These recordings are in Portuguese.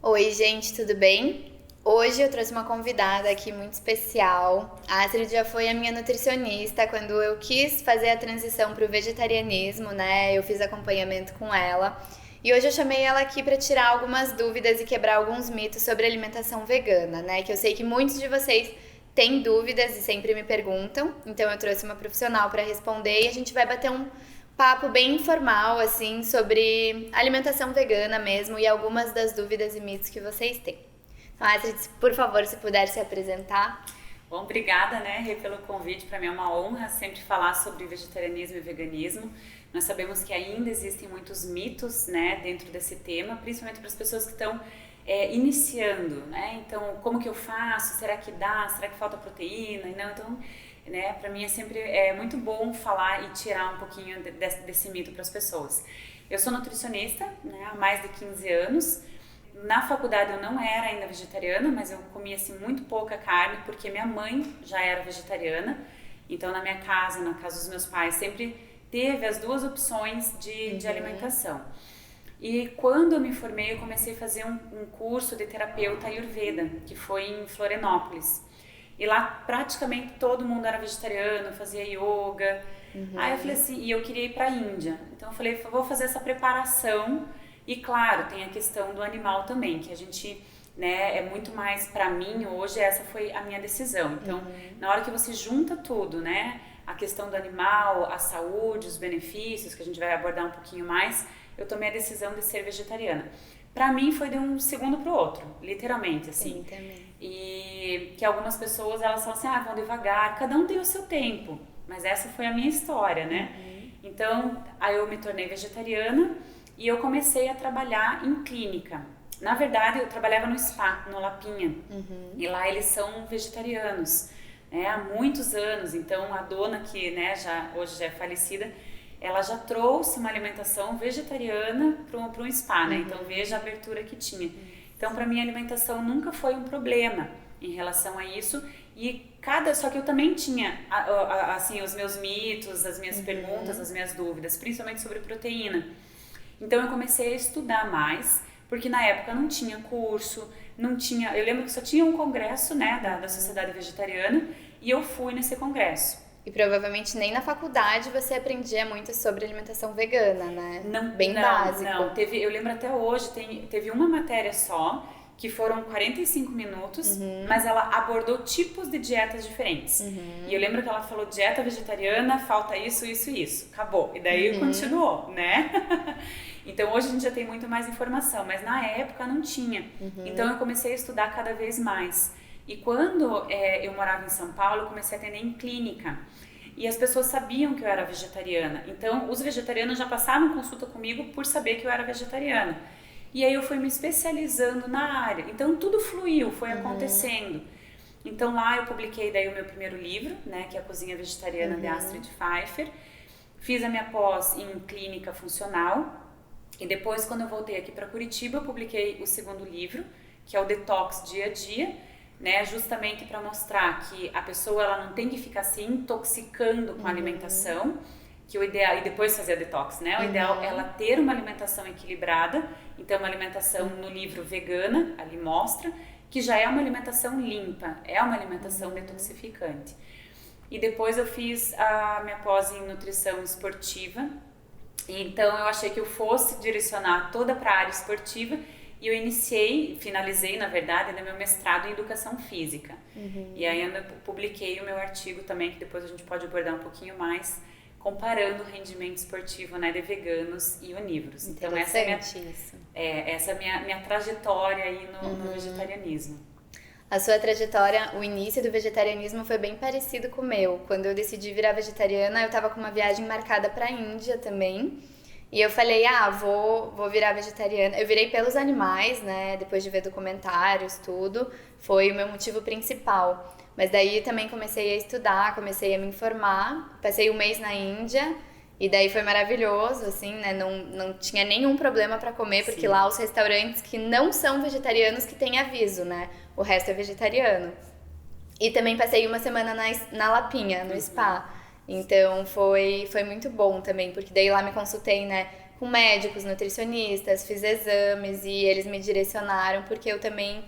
Oi, gente, tudo bem? Hoje eu trouxe uma convidada aqui muito especial. A Astrid já foi a minha nutricionista quando eu quis fazer a transição para o vegetarianismo, né? Eu fiz acompanhamento com ela. E hoje eu chamei ela aqui para tirar algumas dúvidas e quebrar alguns mitos sobre alimentação vegana, né? Que eu sei que muitos de vocês têm dúvidas e sempre me perguntam. Então eu trouxe uma profissional para responder e a gente vai bater um papo bem informal, assim, sobre alimentação vegana mesmo e algumas das dúvidas e mitos que vocês têm. Então, Astrid, por favor, se puder se apresentar. Bom, obrigada, né, Rê, pelo convite. Para mim é uma honra sempre falar sobre vegetarianismo e veganismo. Nós sabemos que ainda existem muitos mitos, né, dentro desse tema, principalmente para as pessoas que estão iniciando, né? Então, como que eu faço? Será que dá? Será que falta proteína? Não, então, né, para mim é sempre muito bom falar e tirar um pouquinho desse mito para as pessoas. Eu sou nutricionista, né, há mais de 15 anos. Na faculdade eu não era ainda vegetariana, mas eu comia assim muito pouca carne porque minha mãe já era vegetariana. Então na minha casa, na casa dos meus pais, sempre teve as duas opções de alimentação. E quando eu me formei, eu comecei a fazer um curso de terapeuta Ayurveda, que foi em Florianópolis. E lá praticamente todo mundo era vegetariano, fazia yoga. Aí eu falei assim, e eu queria ir para a Índia. Então eu falei, vou fazer essa preparação. E claro, tem a questão do animal também, que a gente, né, é muito mais para mim hoje, essa foi a minha decisão. Então, na hora que você junta tudo, né, a questão do animal, a saúde, os benefícios, que a gente vai abordar um pouquinho mais, eu tomei a decisão de ser vegetariana. Para mim foi de um segundo pro outro, literalmente, assim. Sim, também. E que algumas pessoas, elas falam assim, vão devagar, cada um tem o seu tempo. Mas essa foi a minha história, né? Então, aí eu me tornei vegetariana e eu comecei a trabalhar em clínica. Na verdade, eu trabalhava no spa, no Lapinha. E lá eles são vegetarianos, né, há muitos anos. Então, a dona que, né, hoje já é falecida, ela já trouxe uma alimentação vegetariana para um spa, né? Então, veja a abertura que tinha. Então, para mim, a alimentação nunca foi um problema em relação a isso. Só que eu também tinha, assim, os meus mitos, as minhas perguntas, as minhas dúvidas, principalmente sobre proteína. Então eu comecei a estudar mais, porque na época não tinha curso, não tinha. Eu lembro que só tinha um congresso, né, da Sociedade Vegetariana, e eu fui nesse congresso. E provavelmente nem na faculdade você aprendia muito sobre alimentação vegana, né? Não, Bem não, básico. não. Eu lembro até hoje, teve uma matéria só, que foram 45 minutos, mas ela abordou tipos de dietas diferentes. E eu lembro que ela falou dieta vegetariana, falta isso, isso e isso. Acabou. E daí continuou, né? Então hoje a gente já tem muito mais informação, mas na época não tinha. Então eu comecei a estudar cada vez mais. E quando eu morava em São Paulo, eu comecei a atender em clínica. E as pessoas sabiam que eu era vegetariana. Então os vegetarianos já passavam consulta comigo por saber que eu era vegetariana. E aí eu fui me especializando na área. Então tudo fluiu, foi acontecendo. Então lá eu publiquei daí o meu primeiro livro, né, que é a Cozinha Vegetariana de Astrid Pfeiffer. Fiz a minha pós em clínica funcional. E depois, quando eu voltei aqui para Curitiba, eu publiquei o segundo livro, que é o Detox Dia a Dia, né, justamente para mostrar que a pessoa ela não tem que ficar se intoxicando com a alimentação, que o ideal, e depois fazer a detox, né? O ideal é ela ter uma alimentação equilibrada, então uma alimentação no livro vegana, ali mostra, que já é uma alimentação limpa, é uma alimentação detoxificante. E depois eu fiz a minha pós em nutrição esportiva, então eu achei que eu fosse direcionar toda para a área esportiva, e eu finalizei, na verdade, meu mestrado em educação física. E aí eu publiquei o meu artigo também, que depois a gente pode abordar um pouquinho mais, comparando o rendimento esportivo, né, de veganos e onívoros. Então essa é a minha trajetória aí no vegetarianismo. A sua trajetória, o início do vegetarianismo foi bem parecido com o meu. Quando eu decidi virar vegetariana, eu tava com uma viagem marcada pra Índia também. E eu falei, vou virar vegetariana. Eu virei pelos animais, né? Depois de ver documentários, tudo. Foi o meu motivo principal. Mas daí também comecei a estudar, comecei a me informar. Passei um mês na Índia. E daí foi maravilhoso, assim, né? Não tinha nenhum problema pra comer, porque lá os restaurantes que não são vegetarianos que tem aviso, né? O resto é vegetariano. E também passei uma semana na Lapinha, no spa. Então foi muito bom também, porque daí lá me consultei, né, com médicos, nutricionistas, fiz exames e eles me direcionaram, porque eu também...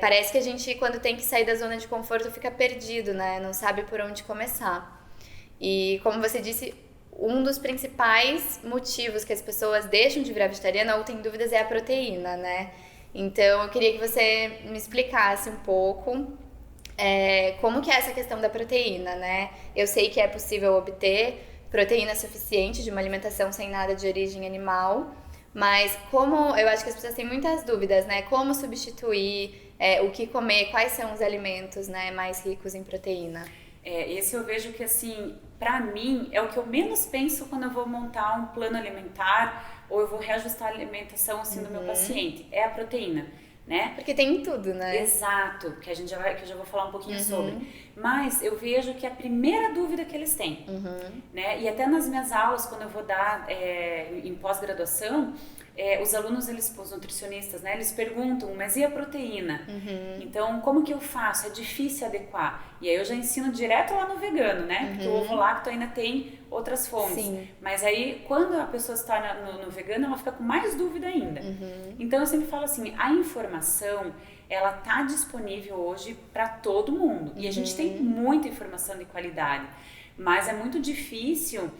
parece que a gente, quando tem que sair da zona de conforto, fica perdido, né? Não sabe por onde começar. E como você disse, um dos principais motivos que as pessoas deixam de virar vegetariana ou têm dúvidas é a proteína, né? Então, eu queria que você me explicasse um pouco como que é essa questão da proteína, né? Eu sei que é possível obter proteína suficiente de uma alimentação sem nada de origem animal, mas como eu acho que as pessoas têm muitas dúvidas, né? Como substituir, o que comer, quais são os alimentos, né, mais ricos em proteína? Esse eu vejo que, assim, pra mim, é o que eu menos penso quando eu vou montar um plano alimentar ou eu vou reajustar a alimentação, assim, do meu paciente. É a proteína, né? Porque tem em tudo, né? Exato, que eu já vou falar um pouquinho sobre. Mas eu vejo que é a primeira dúvida que eles têm, né? E até nas minhas aulas, quando eu vou dar em pós-graduação, os alunos, os nutricionistas, né? Eles perguntam, mas e a proteína? Então, como que eu faço? É difícil adequar. E aí eu já ensino direto lá no vegano, né? Porque o ovo lacto ainda tem outras fontes. Sim. Mas aí, quando a pessoa se torna no vegano, ela fica com mais dúvida ainda. Então, eu sempre falo assim, a informação, ela tá disponível hoje para todo mundo. E a gente tem muita informação de qualidade. Mas é muito difícil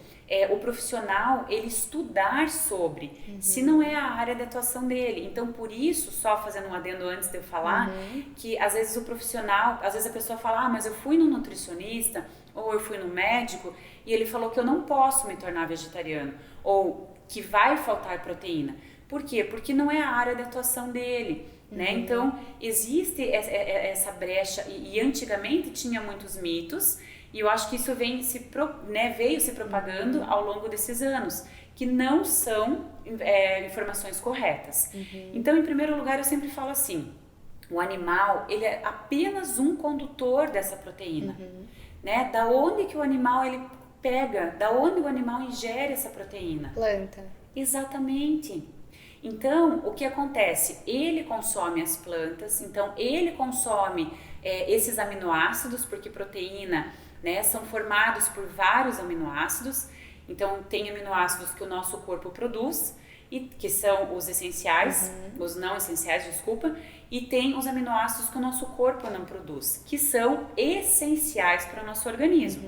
o profissional ele estudar sobre, se não é a área de atuação dele. Então, por isso, só fazendo um adendo antes de eu falar, que às vezes o profissional, às vezes a pessoa fala, mas eu fui no nutricionista, ou eu fui no médico, e ele falou que eu não posso me tornar vegetariano, ou que vai faltar proteína. Por quê? Porque não é a área de atuação dele. Né? Então, existe essa brecha, e antigamente tinha muitos mitos, e eu acho que isso veio se propagando ao longo desses anos, que não são informações corretas. Então, em primeiro lugar, eu sempre falo assim, o animal, ele é apenas um condutor dessa proteína. Né? Da onde que o animal ele pega, da onde o animal ingere essa proteína? Planta. Exatamente. Então, o que acontece? Ele consome as plantas, então ele consome esses aminoácidos, porque proteína, né, são formados por vários aminoácidos. Então, tem aminoácidos que o nosso corpo produz, e que são os essenciais, os não essenciais, desculpa, e tem os aminoácidos que o nosso corpo não produz, que são essenciais para o nosso organismo.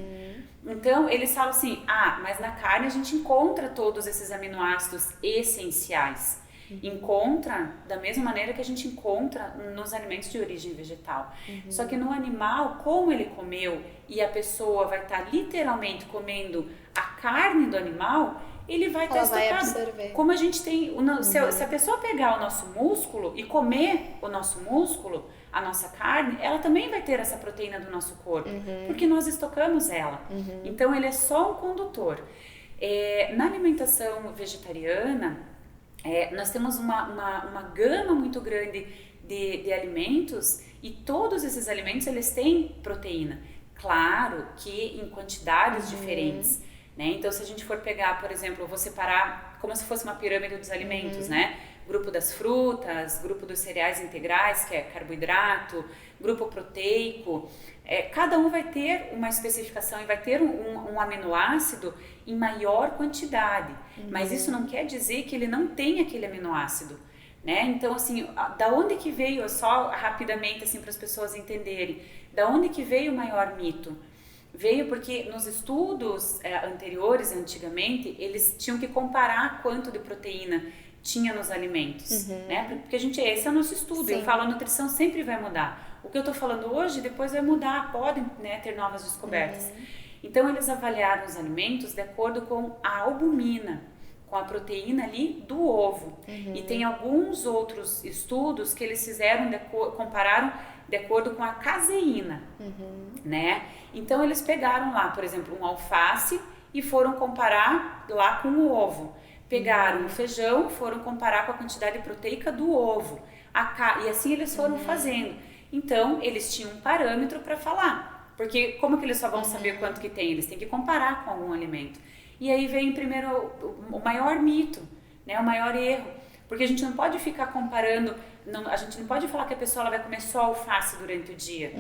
Então, eles falam assim, mas na carne a gente encontra todos esses aminoácidos essenciais. Encontra da mesma maneira que a gente encontra nos alimentos de origem vegetal. Só que no animal, como ele comeu e a pessoa vai estar literalmente comendo a carne do animal, ele vai estar estocado. Como a gente tem, se a pessoa pegar o nosso músculo e comer o nosso músculo, a nossa carne, ela também vai ter essa proteína do nosso corpo, porque nós estocamos ela. Então, ele é só um condutor. Na alimentação vegetariana, nós temos uma gama muito grande de alimentos, e todos esses alimentos, eles têm proteína. Claro que em quantidades diferentes, né? Então, se a gente for pegar, por exemplo, eu vou separar como se fosse uma pirâmide dos alimentos, né? Grupo das frutas, grupo dos cereais integrais, que é carboidrato, grupo proteico. Cada um vai ter uma especificação e vai ter um aminoácido em maior quantidade. Mas isso não quer dizer que ele não tem aquele aminoácido, né? Então, assim, da onde que veio, só rapidamente, assim, para as pessoas entenderem, da onde que veio o maior mito? Veio porque nos estudos anteriores, antigamente, eles tinham que comparar quanto de proteína tinha nos alimentos, né? Porque esse é o nosso estudo. Sim. Eu falo, a nutrição sempre vai mudar. O que eu estou falando hoje, depois vai mudar, podem, né, ter novas descobertas. Então, eles avaliaram os alimentos de acordo com a albumina, com a proteína ali do ovo. E tem alguns outros estudos que eles fizeram, compararam de acordo com a caseína, né? Então, eles pegaram lá, por exemplo, um alface e foram comparar lá com o ovo. Pegaram o feijão, foram comparar com a quantidade proteica do ovo. E assim eles foram fazendo. Então, eles tinham um parâmetro para falar. Porque como que eles só vão saber quanto que tem? Eles têm que comparar com algum alimento. E aí vem primeiro o maior mito, né? O maior erro. Porque a gente não pode ficar comparando a gente não pode falar que a pessoa ela vai comer só alface durante o dia,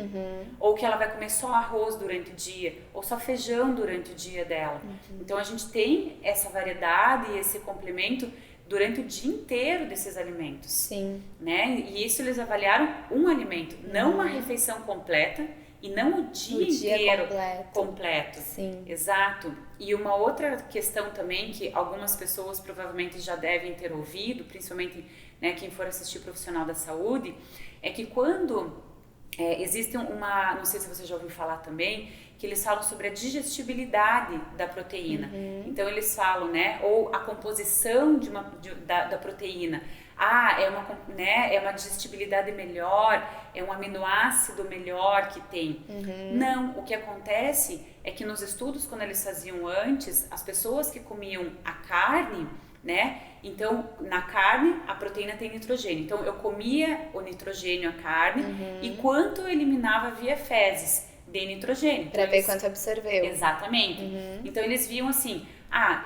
ou que ela vai comer só arroz durante o dia, ou só feijão durante o dia dela. Então a gente tem essa variedade e esse complemento durante o dia inteiro desses alimentos. Sim. Né? E isso eles avaliaram um alimento, não uma refeição completa e não o dia inteiro completo. Sim. Exato. E uma outra questão também que algumas pessoas provavelmente já devem ter ouvido, principalmente, né, quem for assistir profissional da saúde, é que quando existe não sei se você já ouviu falar também, que eles falam sobre a digestibilidade da proteína. Então eles falam, né, ou a composição da proteína. É uma digestibilidade melhor, é um aminoácido melhor que tem. Não, o que acontece é que nos estudos, quando eles faziam antes, as pessoas que comiam a carne, né, então na carne a proteína tem nitrogênio. Então eu comia o nitrogênio, a carne, e quanto eu eliminava via fezes de nitrogênio. Para ver quanto absorveu. Exatamente. Então eles viam assim,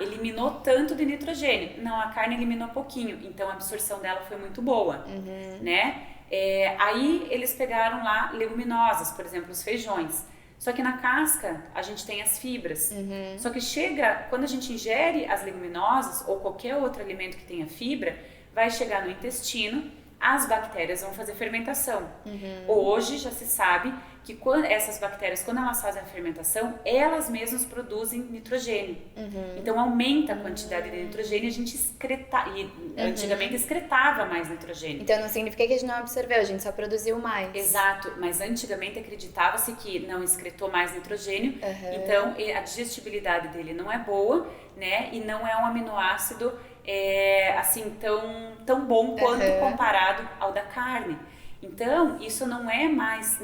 eliminou tanto de nitrogênio. Não, a carne eliminou pouquinho, então a absorção dela foi muito boa, né? Aí eles pegaram lá leguminosas, por exemplo, os feijões. Só que na casca a gente tem as fibras. Só que quando a gente ingere as leguminosas ou qualquer outro alimento que tenha fibra, vai chegar no intestino, as bactérias vão fazer fermentação. Hoje já se sabe que essas bactérias, quando elas fazem a fermentação, elas mesmas produzem nitrogênio. Então aumenta a quantidade de nitrogênio, a gente antigamente excretava mais nitrogênio. Então não significa que a gente não absorveu, a gente só produziu mais. Exato, mas antigamente acreditava-se que não excretou mais nitrogênio, então a digestibilidade dele não é boa, né? E não é um aminoácido assim tão bom quanto comparado ao da carne. Então, isso não é mais,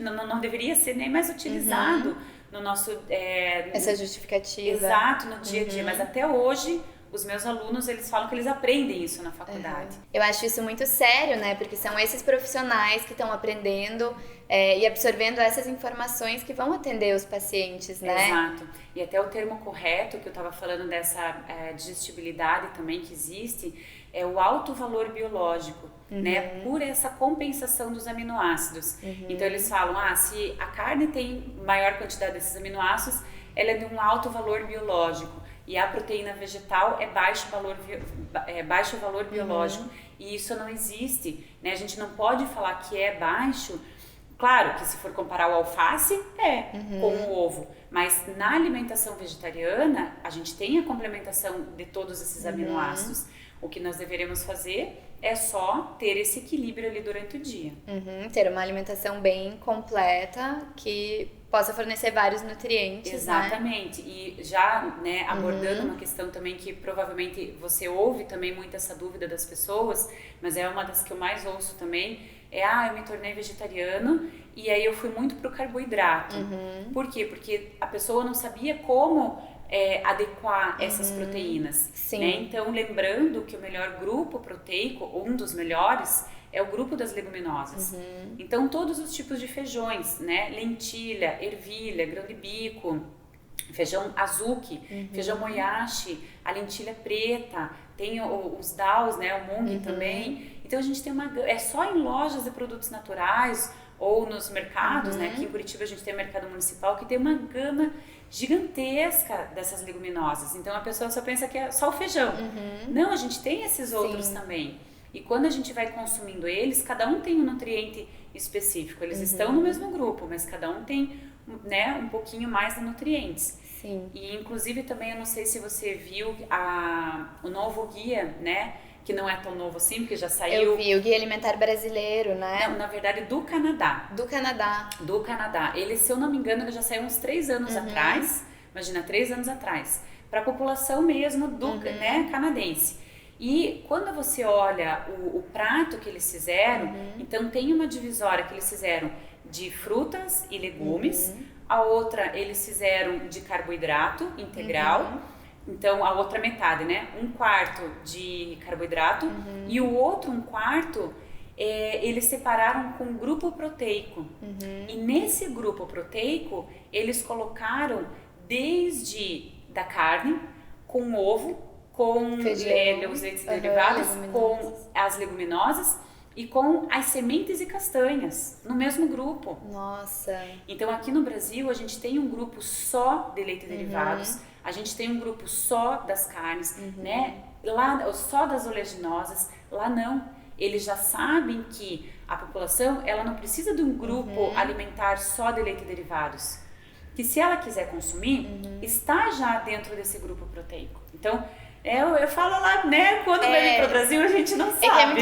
não deveria ser nem mais utilizado no nosso... Essa justificativa. Exato, no dia a dia, mas até hoje... Os meus alunos, eles falam que eles aprendem isso na faculdade. Eu acho isso muito sério, né? Porque são esses profissionais que estão aprendendo e absorvendo essas informações que vão atender os pacientes, né? Exato. E até o termo correto que eu estava falando dessa digestibilidade também que existe é o alto valor biológico, né? Por essa compensação dos aminoácidos. Então eles falam, se a carne tem maior quantidade desses aminoácidos, ela é de um alto valor biológico. E a proteína vegetal é baixo valor biológico. E isso não existe, né? A gente não pode falar que é baixo. Claro que se for comparar o alface, com o ovo. Mas na alimentação vegetariana, a gente tem a complementação de todos esses aminoácidos. O que nós deveremos fazer é só ter esse equilíbrio ali durante o dia. Ter uma alimentação bem completa que possa fornecer vários nutrientes. Exatamente. Né? E já, né, abordando uma questão também que provavelmente você ouve também muito essa dúvida das pessoas, mas é uma das que eu mais ouço também, eu me tornei vegetariano e aí eu fui muito pro carboidrato. Por quê? Porque a pessoa não sabia como adequar essas proteínas. Sim. Né? Então, lembrando que o melhor grupo proteico, um dos melhores, é o grupo das leguminosas. Então, todos os tipos de feijões, né? Lentilha, ervilha, grão de bico, feijão azuki, feijão moyashi, a lentilha preta, tem os daos, né? O mung também. Então, a gente tem é só em lojas de produtos naturais ou nos mercados, né? Aqui em Curitiba a gente tem o mercado municipal que tem uma gama gigantesca dessas leguminosas. Então, a pessoa só pensa que é só o feijão. Não, a gente tem esses outros também. E quando a gente vai consumindo eles, cada um tem um nutriente específico. Eles estão no mesmo grupo, mas cada um tem, né, um pouquinho mais de nutrientes. Sim. E inclusive também, eu não sei se você viu o novo guia, né? Que não é tão novo assim, porque já saiu... Eu vi, o Guia Alimentar Brasileiro, né? Não, na verdade, do Canadá. Do Canadá. Do Canadá. Ele, se eu não me engano, ele já saiu uns 3 anos atrás. Imagina, 3 anos atrás. Para a população mesmo né, canadense. E quando você olha o prato que eles fizeram, então tem uma divisória que eles fizeram de frutas e legumes, a outra eles fizeram de carboidrato integral, então a outra metade, né? 1/4 de carboidrato e o outro 1/4 eles separaram com grupo proteico. E nesse grupo proteico eles colocaram desde da carne, com ovo, com os leites derivados, com as leguminosas, e com as sementes e castanhas no mesmo grupo. Nossa. Então aqui no Brasil a gente tem um grupo só de leite derivados, a gente tem um grupo só das carnes, né? Lá só das oleaginosas, lá não. Eles já sabem que a população ela não precisa de um grupo alimentar só de leite derivados, que se ela quiser consumir, está já dentro desse grupo proteico. Então eu falo lá, né, quando vai vir para o Brasil a gente não sabe.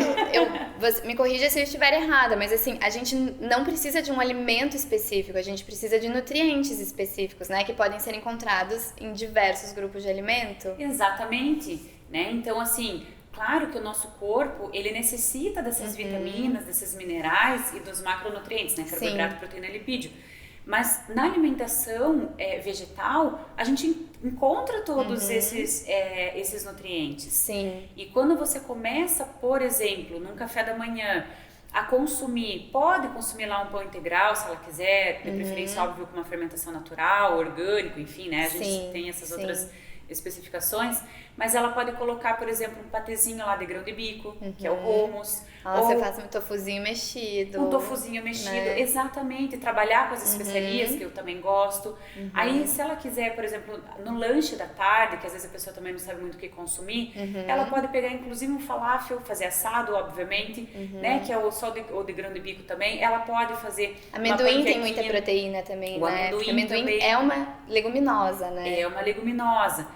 Você me corrija se eu estiver errada, mas assim, a gente não precisa de um alimento específico, a gente precisa de nutrientes específicos, né, que podem ser encontrados em diversos grupos de alimento. Exatamente, né, então assim, claro que o nosso corpo, ele necessita dessas vitaminas, desses minerais e dos macronutrientes, né, carboidrato, proteína e lipídio. Mas na alimentação vegetal, a gente encontra todos esses nutrientes. Sim. E quando você começa, por exemplo, num café da manhã, a consumir, pode consumir lá um pão integral, se ela quiser, de preferência, óbvio, com uma fermentação natural, orgânico, enfim, né? A gente tem essas outras especificações, mas ela pode colocar, por exemplo, um patezinho lá de grão de bico, que é o hummus. Nossa, eu faço um tofuzinho mexido. Um tofuzinho mexido, exatamente. Trabalhar com as especiarias, que eu também gosto. Aí, se ela quiser, por exemplo, no lanche da tarde, que às vezes a pessoa também não sabe muito o que consumir, ela pode pegar, inclusive, um falafel, fazer assado, obviamente, né? Que é o de grão de bico também. Ela pode fazer amendoim tem muita proteína também, né? Porque amendoim também é uma leguminosa, né? É uma leguminosa.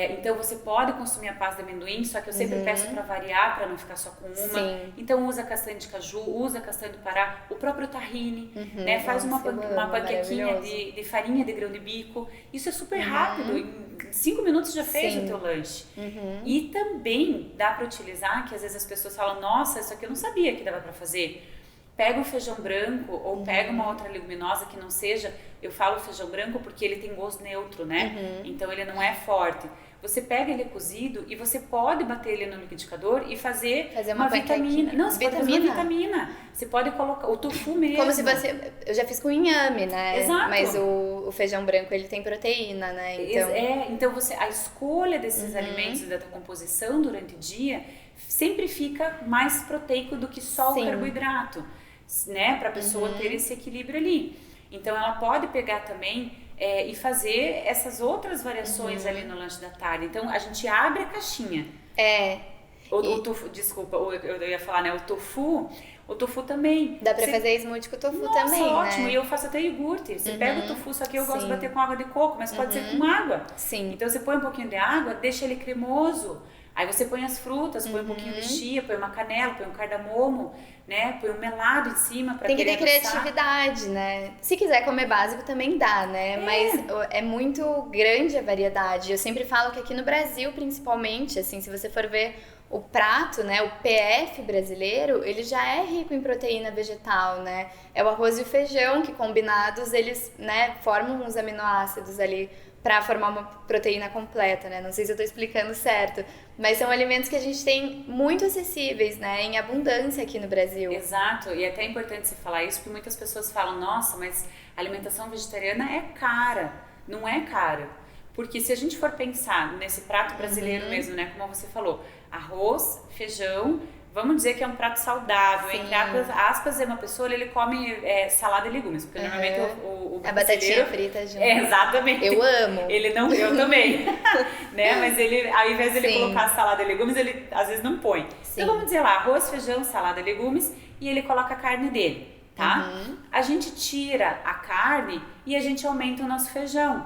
Então você pode consumir a pasta de amendoim, só que eu sempre peço para variar, para não ficar só com uma. Sim. Então usa castanha de caju, usa castanha do Pará, o próprio tahine, né? Faz uma panquequinha de farinha de grão de bico. Isso é super rápido, em 5 minutos já fez o teu lanche. E também dá para utilizar, que às vezes as pessoas falam, nossa, isso aqui eu não sabia que dava para fazer. Pega o feijão branco ou pega uma outra leguminosa que não seja, eu falo feijão branco porque ele tem gosto neutro, né? Então ele não é forte. Você pega ele cozido e você pode bater ele no liquidificador e fazer uma vitamina. Não, você pode fazer uma vitamina. Você pode colocar o tofu mesmo. Como se você... Eu já fiz com inhame, né? Exato. Mas o feijão branco, ele tem proteína, né? Então, então você, a escolha desses alimentos da composição durante o dia sempre fica mais proteico do que só o carboidrato, né? Para a pessoa ter esse equilíbrio ali. Então ela pode pegar também e fazer essas outras variações ali no lanche da tarde. Então a gente abre a caixinha. O tofu, desculpa, eu ia falar, né? O tofu também. Dá pra fazer smoothie com o tofu também, ótimo. né? E eu faço até iogurte. Você pega o tofu, só que eu gosto de bater com água de coco, mas pode ser com água. Sim. Então você põe um pouquinho de água, deixa ele cremoso. Aí você põe as frutas, põe um pouquinho de chia, põe uma canela, põe um cardamomo, né? Põe um melado em cima para tem que ter criatividade, né? Se quiser comer básico também dá, né? Mas é muito grande a variedade. Eu sempre falo que aqui no Brasil, principalmente, assim, se você for ver o prato, né, o PF brasileiro, ele já é rico em proteína vegetal, né? É o arroz e o feijão que combinados eles, né, formam os aminoácidos ali para formar uma proteína completa, né? Não sei se eu tô explicando certo, mas são alimentos que a gente tem muito acessíveis, né? Em abundância aqui no Brasil. Exato, e é até importante você falar isso, porque muitas pessoas falam, nossa, mas a alimentação vegetariana é cara. Não é cara, porque se a gente for pensar nesse prato brasileiro mesmo, né? Como você falou, arroz, feijão, vamos dizer que é um prato saudável, entre aspas, uma pessoa, ele come salada e legumes, porque normalmente o a batatinha frita junto. Exatamente. Eu amo. Ele não, eu também, né? Mas ele, ao invés de ele colocar salada e legumes, ele às vezes não põe. Então vamos dizer lá, arroz, feijão, salada e legumes, e ele coloca a carne dele, tá? A gente tira a carne e a gente aumenta o nosso feijão.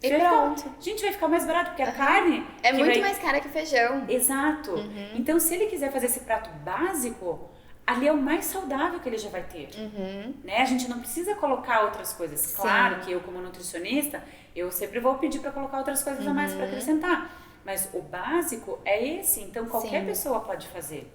E pronto. Gente, vai ficar mais barato, porque a carne... É muito mais cara que o feijão. Exato. Então, se ele quiser fazer esse prato básico, ali é o mais saudável que ele já vai ter. Né? A gente não precisa colocar outras coisas. Claro que eu, como nutricionista, eu sempre vou pedir para colocar outras coisas a mais para acrescentar. Mas o básico é esse. Então, qualquer pessoa pode fazer.